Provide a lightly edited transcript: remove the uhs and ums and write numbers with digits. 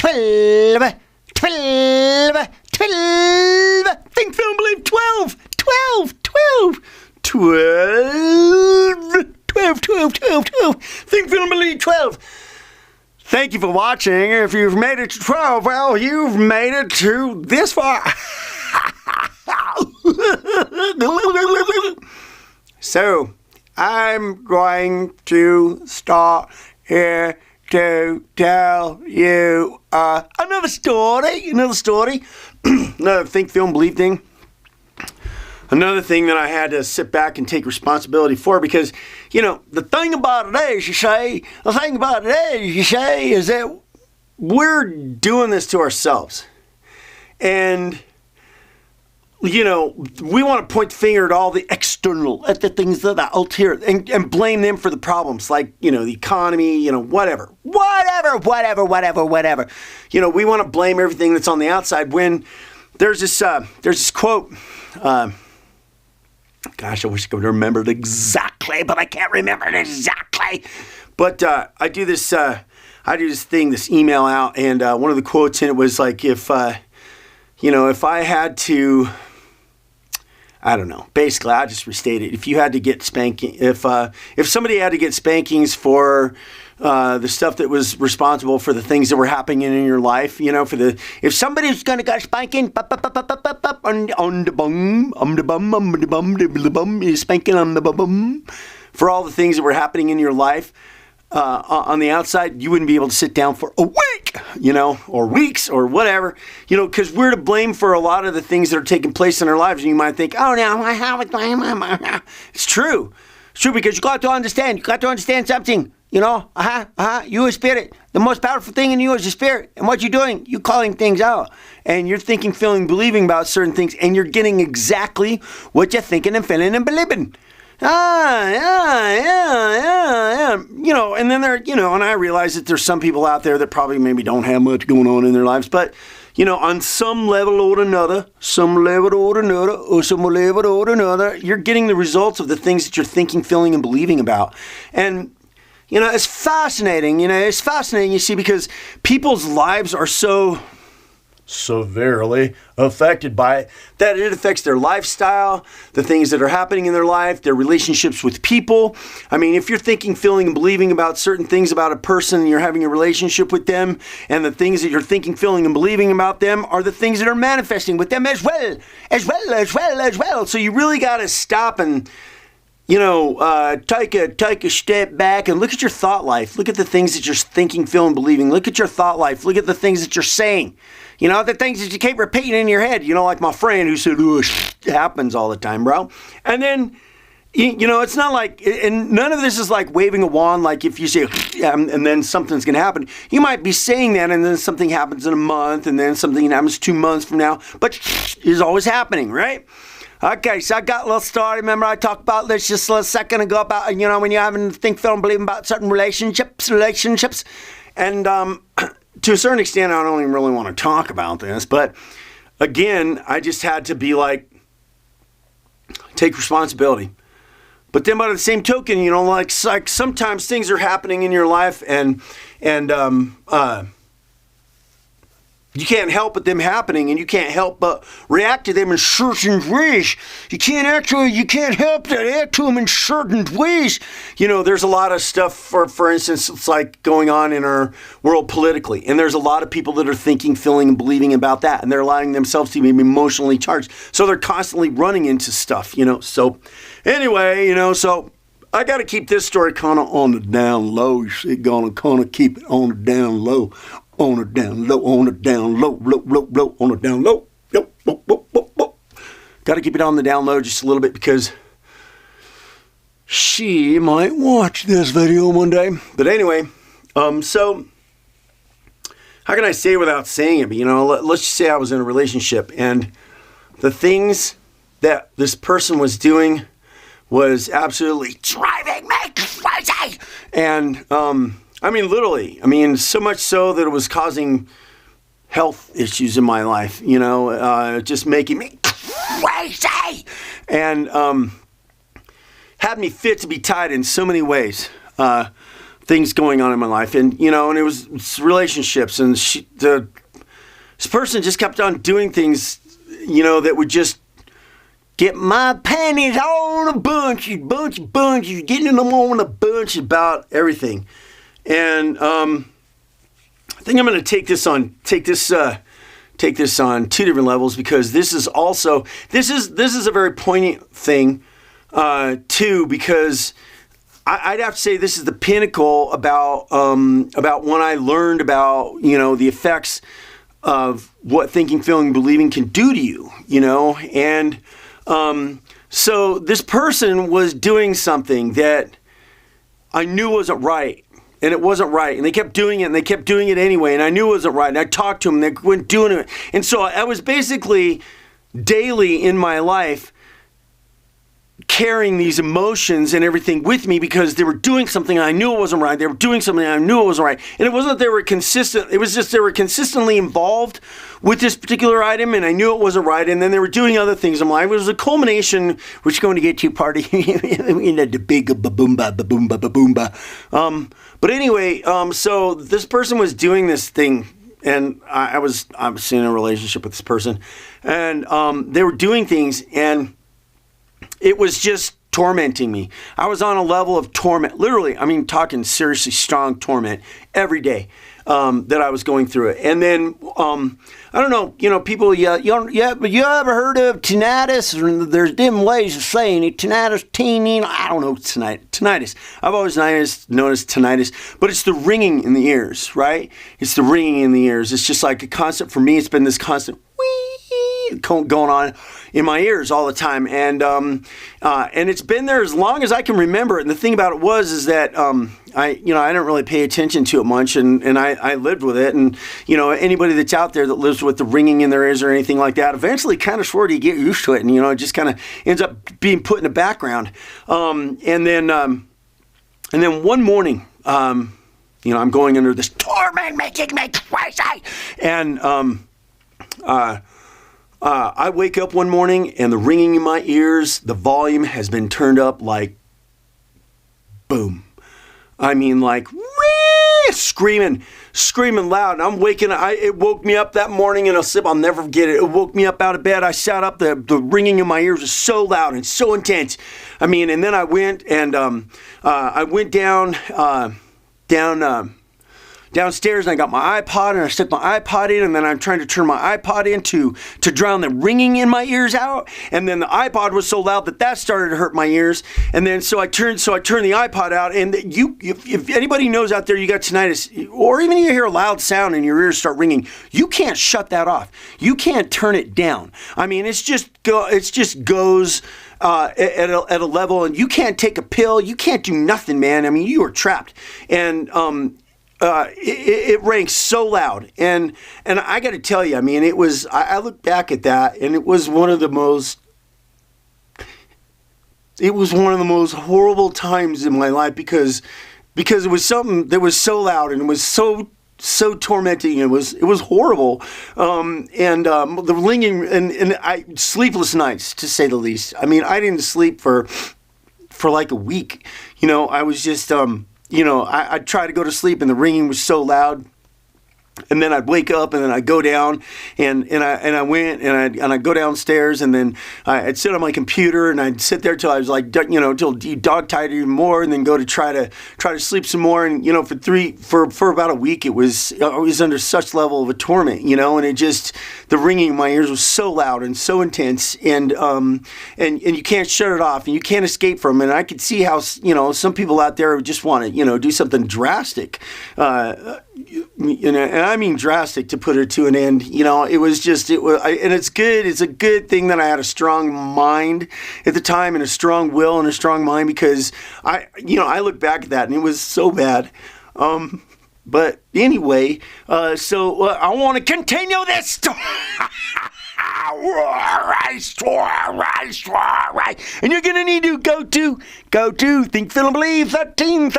12, 12, 12. Think, feel, and believe. 12, 12, 12, 12, 12, 12, 12, 12. Think, feel, and believe. 12. Thank you for watching. If you've made it to 12, well, you've made it to this far. So, I'm going to start here to tell you another story. Another think, feel, and believe thing. Another thing that I had to sit back and take responsibility for because, the thing about it is, is that we're doing this to ourselves. And, we want to point the finger at all the external, at the things that are out here and blame them for the problems, like, the economy, whatever. We want to blame everything that's on the outside when there's this quote. Gosh, I wish I could remember it exactly, but I can't remember it exactly. But I do this thing, this email out, and one of the quotes in it was like, if I had to, I don't know. Basically, I'll just restate it. If you had to get spanking, if somebody had to get spankings for the stuff that was responsible for the things that were happening in your life, if somebody's gonna get spanking, on the bum, spanking on the bum, for all the things that were happening in your life. On the outside, you wouldn't be able to sit down for a week, or weeks or whatever, because we're to blame for a lot of the things that are taking place in our lives. And you might think, oh, no, I have it. It's true. It's true because you got to understand. You got to understand something, You a spirit. The most powerful thing in you is your spirit. And what you're doing, you're calling things out. And you're thinking, feeling, believing about certain things. And you're getting exactly what you're thinking and feeling and believing. Yeah. And then and I realize that there's some people out there that probably maybe don't have much going on in their lives, but, on some level or another, you're getting the results of the things that you're thinking, feeling, and believing about. And, it's fascinating, you see, because people's lives are so severely affected by it, that it affects their lifestyle, the things that are happening in their life, their relationships with people. I mean, if you're thinking, feeling, and believing about certain things about a person and you're having a relationship with them, and the things that you're thinking, feeling, and believing about them are the things that are manifesting with them as well. So you really got to stop and take a step back and look at your thought life. Look at the things that you're thinking, feeling, believing. Look at your thought life. Look at the things that you're saying. The things that you keep repeating in your head. Like my friend who said, it happens all the time, bro. And then, it's not like, and none of this is like waving a wand, like if you say, and then something's going to happen. You might be saying that, and then something happens in a month, and then something happens 2 months from now. But it's always happening, right? Okay, so I got a little story. Remember I talked about this just a second ago about, when you're having to think, feel, and believe about certain relationships. And to a certain extent, I don't even really want to talk about this. But again, I just had to be like, take responsibility. But then by the same token, like sometimes things are happening in your life and you can't help but them happening, and you can't help but react to them in certain ways. You can't help but react to them in certain ways. There's a lot of stuff, for instance, it's like going on in our world politically, and there's a lot of people that are thinking, feeling, and believing about that, and they're allowing themselves to be emotionally charged. So they're constantly running into stuff, So anyway, so I got to keep this story kind of on the down low. You see, gonna kind of keep it on the down low. On the down low, on the down low, low, on the down low. Yep. Got to keep it on the down low just a little bit because she might watch this video one day. But anyway, so how can I say it without saying it? But, let's just say I was in a relationship and the things that this person was doing was absolutely driving me crazy. And, literally, so much so that it was causing health issues in my life, just making me crazy and had me fit to be tied in so many ways. things going on in my life, and and it was relationships, and this person just kept on doing things, that would just get my panties all in a bunch, getting them all in a bunch about everything. And I think I'm going to take this on two different levels, because this is a very poignant thing too, because I'd have to say this is the pinnacle about when I learned about the effects of what thinking, feeling, believing can do to you, and so this person was doing something that I knew wasn't right, and it wasn't right, and they kept doing it, and they kept doing it anyway, and I knew it wasn't right, and I talked to them, and they weren't doing it, and so I was basically daily in my life carrying these emotions and everything with me, because they were doing something and I knew it wasn't right. They were doing something and I knew it wasn't right. And it wasn't that they were consistent. It was just they were consistently involved with this particular item, and I knew it wasn't right. And then they were doing other things in life. It was a culmination, which is going to get to party, the big ba-boomba. But anyway, so this person was doing this thing, and I was in a relationship with this person, and they were doing things, and it was just tormenting me. I was on a level of torment, literally, talking seriously strong torment every day that I was going through it. And then, I don't know, people, but you ever heard of tinnitus? There's different ways of saying it. Tinnitus, I don't know, tinnitus. I've always known as tinnitus, but it's the ringing in the ears, right? It's the ringing in the ears. It's just like a constant, for me, it's been this constant going on in my ears all the time, and it's been there as long as I can remember. And the thing about it is that I didn't really pay attention to it much, and I lived with it. And anybody that's out there that lives with the ringing in their ears or anything like that, eventually kind of sort of get used to it, and it just kind of ends up being put in the background. And then one morning, I'm going under this torment, making me crazy, and I wake up one morning and the ringing in my ears, the volume has been turned up like boom. Like screaming loud. And I'm waking up. It woke me up that morning, and I'll never forget it. It woke me up out of bed. I sat up. The ringing in my ears was so loud and so intense. And then I went and I went downstairs, and I got my iPod, and I stuck my iPod in, and then I'm trying to turn my iPod in to drown the ringing in my ears out, and then the iPod was so loud that started to hurt my ears, and then so I turned the iPod out, and if anybody knows out there you got tinnitus, or even you hear a loud sound and your ears start ringing, you can't shut that off. You can't turn it down. It just goes at a level, and you can't take a pill. You can't do nothing, man. You are trapped, and it rang so loud, and I got to tell you, it was. I look back at that, and it was one of the most horrible times in my life, because it was something that was so loud, and it was so tormenting. It was horrible, the ringing and sleepless nights, to say the least. I didn't sleep for like a week. I was just I'd try to go to sleep, and the ringing was so loud. And then I'd wake up, and then I'd go down, and I'd go downstairs, and then I'd sit on my computer, and I'd sit there till I was like, till you dog tired even more, and then go to try to sleep some more, and for about a week I was under such level of a torment, and it just, the ringing in my ears was so loud and so intense, and you can't shut it off, and you can't escape from it. And I could see how some people out there just want to do something drastic. And I mean drastic, to put it to an end. And it's good. It's a good thing that I had a strong mind at the time, and a strong will and a strong mind, because I look back at that, and it was so bad. But anyway, so I want to continue this story. And you're gonna need to go to Think, Feel, and Believe 13.